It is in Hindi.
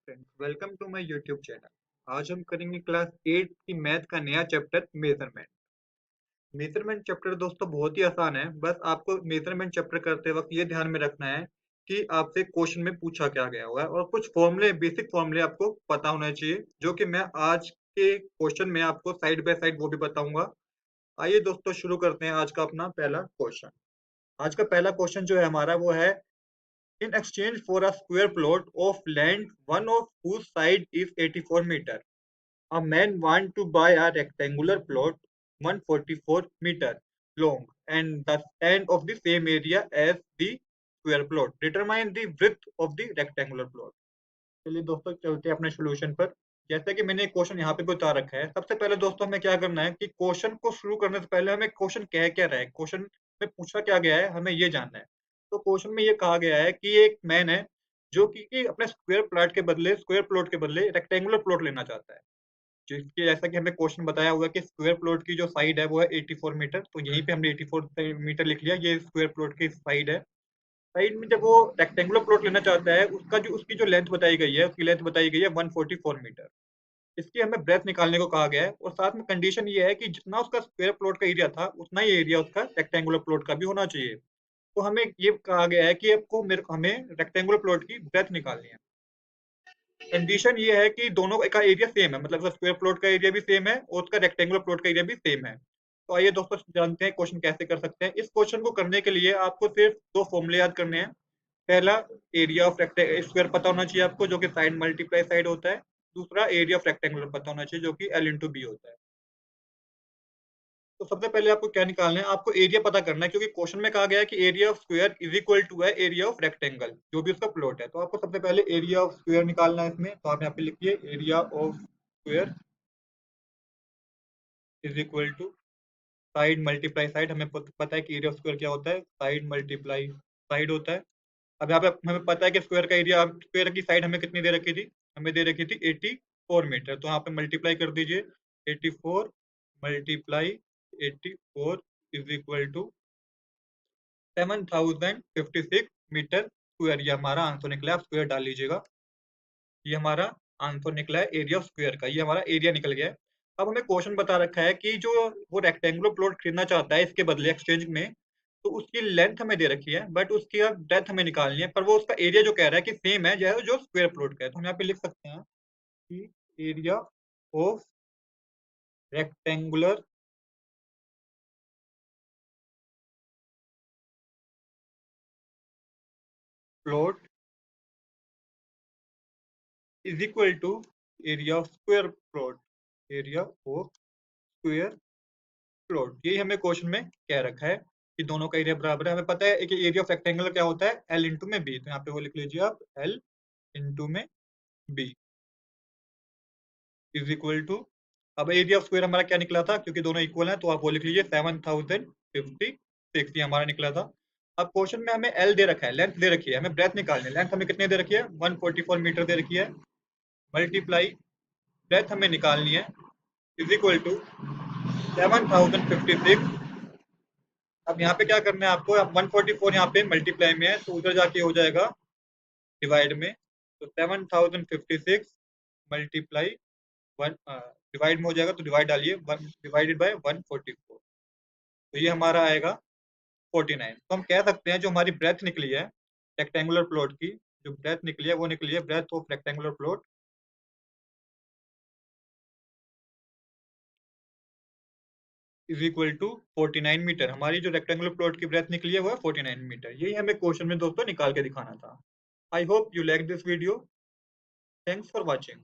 Friends, welcome to my YouTube channel. आज हम करेंगे क्लास 8 की मैथ का नया चैप्टर मेजरमेंट। मेजरमेंट चैप्टर दोस्तों बहुत ही आसान है। बस आपको मेजरमेंट चैप्टर करते वक्त ये ध्यान में रखना है कि आपसे क्वेश्चन में पूछा क्या गया हुआ है और कुछ फॉर्मूले, बेसिक फॉर्मूले आपको पता होना चाहिए, जो कि मैं आज के क्वेश्चन में आपको साइड बाय साइड वो भी बताऊंगा। आइए दोस्तों, शुरू करते हैं आज का अपना पहला क्वेश्चन। आज का पहला क्वेश्चन जो है हमारा वो है: in exchange for a square plot of land, one of whose side is 84 meter, a man want to buy a rectangular plot 144 meter long and the end of the same area as the square plot. Determine the width of the rectangular plot. चलिए दोस्तों, चलते हैं अपने सोल्यूशन पर। जैसे कि मैंने क्वेश्चन यहाँ पे भी उतार रखा है, सबसे पहले दोस्तों हमें क्या करना है कि क्वेश्चन को शुरू करने से पहले हमें क्वेश्चन कह क्या रहा है, क्वेश्चन में पूछा क्या गया है, हमें ये जानना है। तो क्वेश्चन में ये कहा गया है कि एक मैन है जो कि अपने स्क्वायर प्लॉट के बदले रेक्टेंगुलर प्लॉट लेना चाहता है। जिसकी, जैसा कि हमें क्वेश्चन बताया हुआ है कि स्क्वायर प्लॉट की जो साइड है वो है 84 मीटर, तो यहीं पे हमने 84 मीटर लिख लिया, ये स्क्वायर प्लॉट की साइड है। साइड में जब वो रेक्टेंगुलर प्लॉट लेना चाहता है, उसकी जो लेंथ बताई गई है, उसकी लेंथ बताई गई है 144 मीटर। इसकी हमें ब्रेथ निकालने को कहा गया है और साथ में कंडीशन ये है कि जितना उसका स्क्वायर प्लॉट का एरिया था उतना ही एरिया उसका रेक्टेंगुलर प्लॉट का भी होना चाहिए। तो हमें ये कहा गया है कि आपको हमें रेक्टेंगुलर प्लॉट की ब्रेथ निकालनी है। कंडीशन ये है कि दोनों का एरिया सेम है, मतलब स्क्वायर प्लॉट का एरिया भी सेम है और उसका रेक्टेंगुलर प्लॉट का एरिया भी सेम है। तो आइए दोस्तों जानते हैं क्वेश्चन कैसे कर सकते हैं। इस क्वेश्चन को करने के लिए आपको सिर्फ दो फॉर्मूले याद करने हैं। पहला, एरिया ऑफ स्क्वायर पता होना चाहिए आपको, जो कि साइड मल्टीप्लाई साइड होता है। दूसरा, एरिया ऑफ रेक्टेंगुलर पता होना चाहिए, जो कि एल इंटू बी होता है। तो सबसे पहले आपको क्या निकालना है, आपको एरिया पता करना है, क्योंकि क्वेश्चन में कहा गया है कि area of square is equal to है एरिया ऑफ रेक्टेंगल, जो भी उसका प्लॉट है। तो आपको सबसे पहले एरिया ऑफ स्क्वायर निकालना है इसमें। तो आप यहाँ पे लिखिए area of square is equal to side multiply side. हमें पता है कि एरिया ऑफ स्क्वायर क्या होता है, साइड मल्टीप्लाई साइड होता है। अब यहाँ पे हमें पता है कि स्क्वायर का एरिया, स्क्वायर की साइड हमें कितनी दे रखी थी, हमें दे रखी थी 84 मीटर। तो यहाँ पे मल्टीप्लाई कर दीजिए, 84 multiply 84 is equal to 7056 metre square. ये हमारा आंसर निकला है, आप स्क्वायर डाल लीजिएगा। ये हमारा आंसर निकला है एरिया ऑफ स्क्वायर का, ये हमारा एरिया निकल गया है। अब हमें क्वेश्चन बता रखा है कि जो वो रेक्टेंगुलर प्लॉट खरीदना चाहता है इसके बदले एक्सचेंज में, तो उसकी लेंथ हमें दे रखी है, बट उसकी डेप्थ हमें निकालनी है। पर वो उसका एरिया जो कह रहा है कि सेम है जो स्क्वायर प्लॉट का है। तो हम यहाँ पे लिख सकते हैं कि area of rectangular plot is equal to area of square plot, area of square plot. यही हमें क्वेश्चन में कह रखा है कि दोनों का एरिया बराबर है। हमें पता है कि एरिया ऑफ रेक्टेंगल क्या होता है, एल इंटू में बी। तो यहाँ पे वो लिख लीजिए आप, एल इंटू में बी इज इक्वल टू, अब एरिया ऑफ स्क्वायर हमारा क्या निकला था, क्योंकि दोनों इक्वल हैं तो आप वो लिख लीजिए 7056, ये हमारा निकला था। अब क्वेश्चन में हमें एल दे रखा है, लेंथ दे रखी है, हमें ब्रेथ निकालनी है। लेंथ हमें कितने दे रखी है, 144 मीटर दे रखी है, मल्टीप्लाई ब्रेथ हमें निकालनी है, इज इक्वल टू 7056। अब यहाँ पे क्या करना है आपको, अब 144 यहाँ पे मल्टीप्लाई में है तो उधर जाके हो जाएगा डिवाइड में। तो 7056 मल्टीप्लाई वन, डिवाइड में हो जाएगा तो डिवाइड डालिए, वन डिवाइडेड बाय 144, तो ये हमारा आएगा 49। तो हम कह सकते हैं जो हमारी ब्रेथ निकली है रेक्टेंगुलर प्लॉट की, जो ब्रेथ निकली है वो निकली है breadth of rectangular plot is equal to 49 metre. हमारी जो रेक्टेंगुलर प्लॉट की ब्रेथ निकली है वो है 49 मीटर। यही हमें क्वेश्चन में दोस्तों निकाल के दिखाना था। I hope you like this video. Thanks for watching.